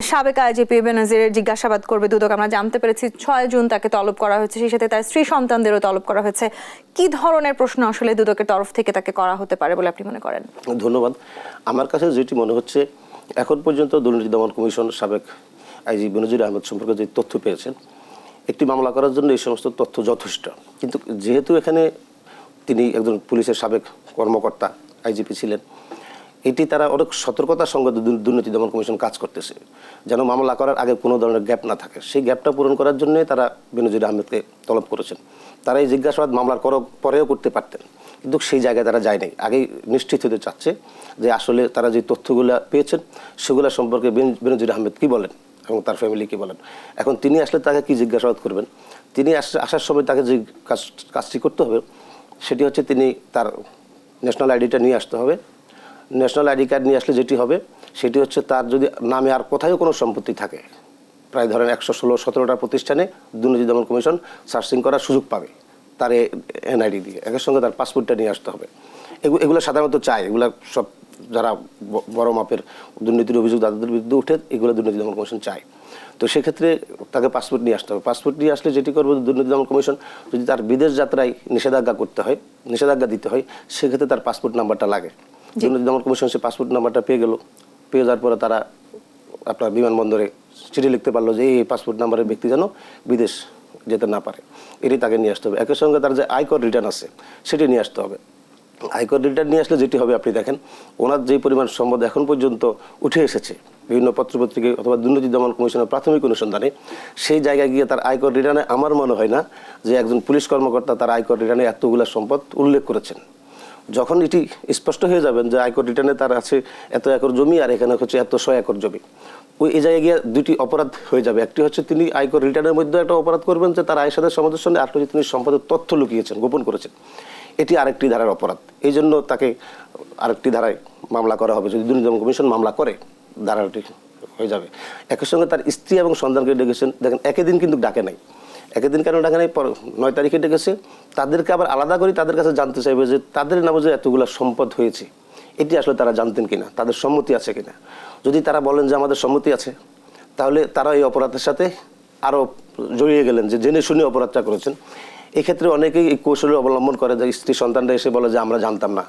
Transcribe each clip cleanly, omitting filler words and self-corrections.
সাবেক আইজিপি বেনজিরের জিজ্ঞাসাবাদ করবে দুদক, আমরা জানতে পেরেছি 6 জুন তাকে তলব করা হয়েছে, সেই সাথে তার স্ত্রী সন্তানদেরও তলব করা হয়েছে। কি ধরনের প্রশ্ন আসলে দুদকের তরফ থেকে তাকে করা হতে পারে বলে আপনি মনে করেন? ধন্যবাদ। আমার কাছে যেটি মনে হচ্ছে, এখন পর্যন্ত দুর্নীতি দমন কমিশন সাবেক আইজি বেনজির আহমেদ সম্পর্কে যে তথ্য পেয়েছেন, একটি মামলা করার জন্য এই সমস্ত তথ্য যথেষ্ট। কিন্তু যেহেতু এখানে তিনি একজন পুলিশের সাবেক কর্মকর্তা, আইজিপি ছিলেন, এটি তারা অনেক সতর্কতার সঙ্গে দুর্নীতি দমন কমিশন কাজ করতেছে, যেন মামলা করার আগে কোনো ধরনের গ্যাপ না থাকে। সেই গ্যাপটা পূরণ করার জন্যই তারা বেনজির আহমেদকে তলব করেছেন। তারা এই জিজ্ঞাসাবাদ মামলার পরেও করতে পারতেন, কিন্তু সেই জায়গায় তারা যায় নাই। আগেই নিশ্চিত হতে চাচ্ছে যে আসলে তারা যে তথ্যগুলো পেয়েছেন সেগুলো সম্পর্কে বেনজির আহমেদ কী বলেন এবং তার ফ্যামিলি কী বলেন। এখন তিনি আসলে তাকে কি জিজ্ঞাসাবাদ করবেন, তিনি আসার সময় তাকে যে কাজটি করতে হবে সেটি হচ্ছে তিনি তার ন্যাশনাল আইডিটা নিয়ে আসতে হবে। ন্যাশনাল আইডি কার্ড নিয়ে আসলে যেটি হবে সেটি হচ্ছে তার যদি নামে আর কোথাও কোনো সম্পত্তি থাকে, প্রায় ধরেন 116-17টা প্রতিষ্ঠানে দুর্নীতি দমন কমিশন সার্চিং করার সুযোগ পাবে তার এনআইডি দিয়ে। একের সঙ্গে তার পাসপোর্টটা নিয়ে আসতে হবে। এগুলো সাধারণত চায়, এগুলো সব যারা বড় মাপের দুর্নীতির অভিযোগ তাদের বিরুদ্ধে উঠে এগুলো দুর্নীতি দমন কমিশন চায়। তো সেক্ষেত্রে তাকে পাসপোর্ট নিয়ে আসতে হবে। পাসপোর্ট নিয়ে আসলে যেটি করবে দুর্নীতি দমন কমিশন, যদি তার বিদেশ যাত্রায় নিষেধাজ্ঞা দিতে হয়, সেক্ষেত্রে তার পাসপোর্ট নাম্বারটা লাগে। দুর্নীতি দমন কমিশন সে পাসপোর্ট নাম্বারটা পেয়ে যাওয়ার পরে তারা আপনার বিমানবন্দরে চিঠি লিখতে পারলো যে এই পাসপোর্ট নাম্বারের ব্যক্তি যেন বিদেশ যেতে না পারে, এটি তাকে নিয়ে আসতে হবে। একই সঙ্গে তার যে আয়কর রিটার্ন আছে সেটি নিয়ে আসতে হবে। আয়কর রিটার্ন নিয়ে আসলে যেটি হবে, আপনি দেখেন ওনার যে পরিমাণ সম্পদ এখন পর্যন্ত উঠে এসেছে বিভিন্ন পত্রপত্রিকায় অথবা দুর্নীতি দমন কমিশনের প্রাথমিক অনুসন্ধানে, সেই জায়গায় গিয়ে তার আয়কর রিটার্নে আমার মনে হয় না যে একজন পুলিশ কর্মকর্তা তার আয়কর রিটার্নে এতগুলো সম্পদ উল্লেখ করেছেন। যখন এটি স্পষ্ট হয়ে যাবেন যে আয়কর রিটার্নে তার আছে এত একর জমি আর এখানে হচ্ছে 100 একর জমি, এই জায়গায় গিয়ে দুটি অপরাধ হয়ে যাবে। একটি হচ্ছে তিনি আয়কর রিটার্নের মধ্যে একটা অপরাধ করবেন যে তার আয়ের সাথে সামঞ্জস্য নেই, আর তিনি সম্পদের তথ্য লুকিয়েছেন, গোপন করেছেন, এটি আরেকটি ধারার অপরাধ। এই জন্য তাকে আরেকটি ধারায় মামলা করা হবে। যদি দুর্নীতি দমন কমিশন মামলা করে ধারাটি হয়ে যাবে। একই সঙ্গে তার স্ত্রী এবং সন্তানকে ডেকেছেন, দেখেন একই দিন কিন্তু ডাকে নাই। একই দিন কেন ডাকে নাই, 9 তারিখে ডেকেছে। তাদেরকে আবার আলাদা করে তাদের কাছে জানতে চাইবে যে তাদের নামে যে এতগুলো সম্পদ হয়েছে এটি আসলে তারা জানতেন কিনা, তাদের সম্মতি আছে কিনা। যদি তারা বলেন যে আমাদের সম্মতি আছে, তাহলে তারা এই অপরাধের সাথে আরও জড়িয়ে গেলেন, যে জেনে শুনে অপরাধটা করেছেন। এক্ষেত্রে অনেকেই এই কৌশল অবলম্বন করে, যে স্ত্রী সন্তানরা এসে বলে যে আমরা জানতাম না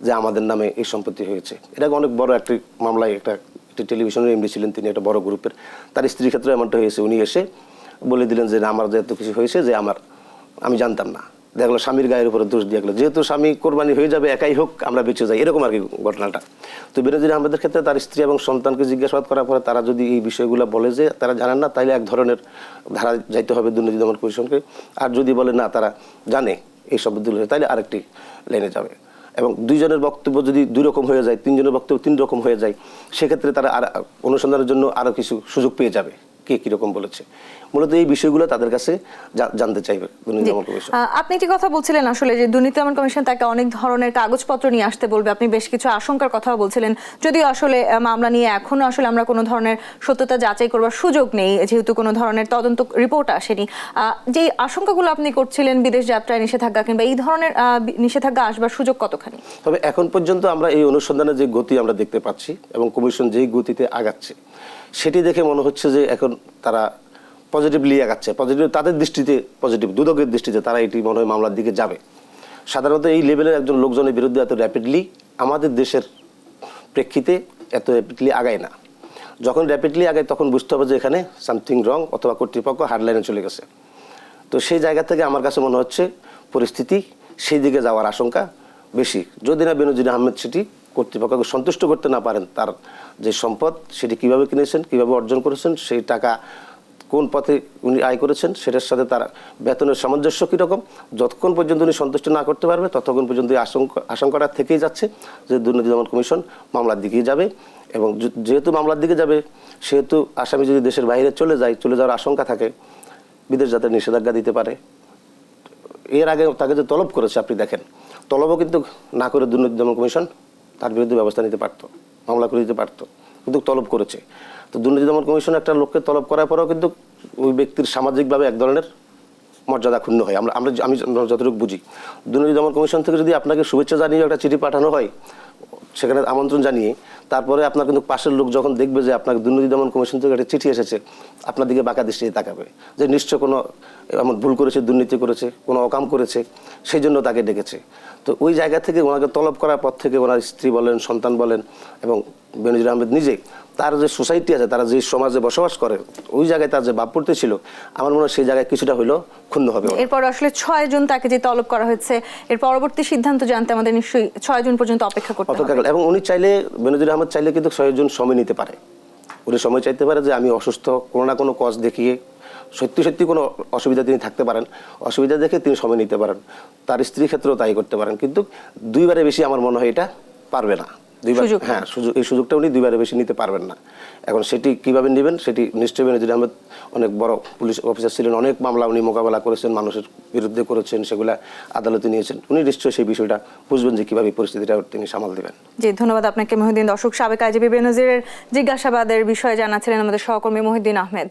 যে আমাদের নামে এই সম্পত্তি হয়েছে। এটা অনেক বড় একটি মামলায় একটি টেলিভিশনের এমডি ছিলেন, তিনি একটা বড় গ্রুপের, তার স্ত্রীর ক্ষেত্রে এমনটা হয়েছে। উনি এসে বলে দিলেন যে আমার যে এত কিছু হয়েছে যে আমি জানতাম না। দেখলো স্বামীর গায়ের উপরে দোষ দিয়ে গেলো, যেহেতু স্বামী কোরবানি হয়ে যাবে, একাই হোক আমরা বেঁচে যাই, এরকম আর কি ঘটনাটা। তো বেনজির আহমেদের ক্ষেত্রে তার স্ত্রী এবং সন্তানকে জিজ্ঞাসাবাদ করার পরে তারা যদি এই বিষয়গুলো বলে যে তারা জানেন না, তাহলে এক ধরনের ধারা যাইতে হবে দুর্নীতি দমন কমিশনকে। আর যদি বলে না তারা জানে এই সম্পদগুলো, তাহলে আরেকটি লাইনে যাবে। এবং দুইজনের বক্তব্য যদি 2 রকম হয়ে যায়, 3 জনের বক্তব্য 3 রকম হয়ে যায়, সেক্ষেত্রে তারা আর অনুসন্ধানের জন্য আরও কিছু সুযোগ পেয়ে যাবে, কে কীরকম বলেছে। মূলত এই বিষয়গুলো তাদের কাছে জানতে চাইবে দুর্নীতি দমন কমিশন। আপনি একটি কথা বলছিলেন আসলে যে দুর্নীতি দমন কমিশন তাকে অনেক ধরনের কাগজপত্র নিয়ে আসতে বলবে, আপনি বেশ কিছু আশঙ্কার কথাও বলছিলেন। যদিও আসলে মামলা নিয়ে এখনো আসলে আমরা কোনো ধরনের সত্যতা যাচাই করবার সুযোগ নেই, যেহেতু কোনো ধরনের তদন্ত রিপোর্ট আসেনি। যে আশঙ্কাগুলো আপনি করছিলেন, বিদেশ যাত্রায় নিষেধাজ্ঞা কিংবা এই ধরনের নিষেধাজ্ঞা আসবার সুযোগ কতখানি? তবে এখন পর্যন্ত আমরা এই অনুসন্ধানের যে গতি আমরা দেখতে পাচ্ছি এবং কমিশন যেই গতিতে আগাচ্ছে, সেটি দেখে মনে হচ্ছে যে এখন তারা পজিটিভলি আগাচ্ছে। পজিটিভ তাদের দৃষ্টিতে, পজিটিভ দুদকের দৃষ্টিতে তারা এটি মনে হয় মামলার দিকে যাবে। সাধারণত এই লেভেলের একজন লোকজনের বিরুদ্ধে এত র্যাপিডলি আমাদের দেশের প্রেক্ষিতে এত র্যাপিডলি আগায় না। যখন র্যাপিডলি আগায় তখন বুঝতে হবে যে এখানে সামথিং রং, অথবা কর্তৃপক্ষ হার্ডলাইনে চলে গেছে। তো সেই জায়গা থেকে আমার কাছে মনে হচ্ছে পরিস্থিতি সেই দিকে যাওয়ার আশঙ্কা বেশি, যদি না বেনজির আহমেদ সেটি কর্তৃপক্ষকে সন্তুষ্ট করতে না পারেন। তার যে সম্পদ সেটি কীভাবে কিনেছেন, কীভাবে অর্জন করেছেন, সেই টাকা কোন পথে উনি আয় করেছেন, সেটার সাথে তার বেতনের সামঞ্জস্য কীরকম, যতক্ষণ পর্যন্ত উনি সন্তুষ্ট না করতে পারবে ততক্ষণ পর্যন্ত এই আশঙ্কাটা থেকেই যাচ্ছে যে দুর্নীতি দমন কমিশন মামলার দিকেই যাবে। এবং যেহেতু মামলার দিকে যাবে, সেহেতু আসামি যদি দেশের বাইরে চলে যাওয়ার আশঙ্কা থাকে, বিদেশ যাত্রার নিষেধাজ্ঞা দিতে পারে। এর আগে তাকে যে তলব করেছে, আপনি দেখেন তলবও কিন্তু না করে দুর্নীতি দমন কমিশন তার বিরুদ্ধে ব্যবস্থা নিতে পারতো, মামলা করে দিতে পারতো, কিন্তু তলব করেছে। তো দুর্নীতি দমন কমিশন একটা লোককে তলব করার পরেও কিন্তু ওই ব্যক্তির সামাজিকভাবে এক ধরনের মর্যাদা ক্ষুণ্ণ হয়। আমি যতটুকু বুঝি, দুর্নীতি দমন কমিশন থেকে যদি আপনাকে শুভেচ্ছা জানিয়ে একটা চিঠি পাঠানো হয়, সেখানে আমন্ত্রণ জানিয়ে তারপরে আপনার কিন্তু পাশের লোক যখন দেখবে যে আপনার দুর্নীতি দমন কমিশন থেকে একটা চিঠি এসেছে, আপনার দিকে বাঁকা দৃষ্টিতে তাকাবে যে নিশ্চয় কোনো এমন ভুল করেছে, দুর্নীতি করেছে, কোনো অকাম করেছে, সেই জন্য তাকে ডেকেছে। তো ওই জায়গা থেকে ওনাকে তলব করার পর থেকে ওনার স্ত্রী বলেন, সন্তান বলেন এবং বেনজির আহমেদ নিজে তার যে সোসাইটি আছে, তারা যে সমাজে বসবাস করে, ওই জায়গায় তার যে বাপপড়তে ছিল, আমার মনে হয় সেই জায়গায় কিছুটা হইলেও ক্ষুণ্ণ হবে। এরপর আসলে 6 জন তাকে যে তলব করা হয়েছে, এর পরবর্তী সিদ্ধান্ত জানতে আমাদের নিশ্চয়ই 6 জন পর্যন্ত অপেক্ষা করতে হবে। এবং উনি চাইলে, বেনজির আহমেদ চাইলে কিন্তু 6 জন সময় নিতে পারে। উনি সময় চাইতে পারে যে আমি অসুস্থ, কোনো না কোনো কজ দেখিয়ে সত্যি সত্যি কোনো অসুবিধা তিনি থাকতে পারেন, অসুবিধা দেখে তিনি সময় নিতে পারেন। তার স্ত্রীর ক্ষেত্রেও তাই করতে পারেন, কিন্তু 2 বারে বেশি আমার মনে হয় এটা পারবে না। 2 বার, হ্যাঁ, এই সুযোগটা উনি 2 বারে বেশি নিতে পারবেন না। এখন সেটি কিভাবে নেবেন, সেটি নিশ্চয়ই বেনজির আহমেদ অনেক বড় পুলিশ অফিসার ছিলেন, অনেক মামলা উনি মোকাবেলা করেছেন, মানুষের বিরুদ্ধে করেছেন, সেগুলা আদালতে নিয়েছেন। উনি নিশ্চয়ই সেই বিষয়টা বুঝবেন যে কিভাবে পরিস্থিতিটা তিনি সামাল দেবেন। জি, ধন্যবাদ আপনাকে মহিউদ্দিন। দর্শক, সাবেক আইজিপি বেনজিরের জিজ্ঞাসাবাদের বিষয়ে জানাচ্ছিলেন আমাদের সহকর্মী মহিউদ্দিন আহমেদ।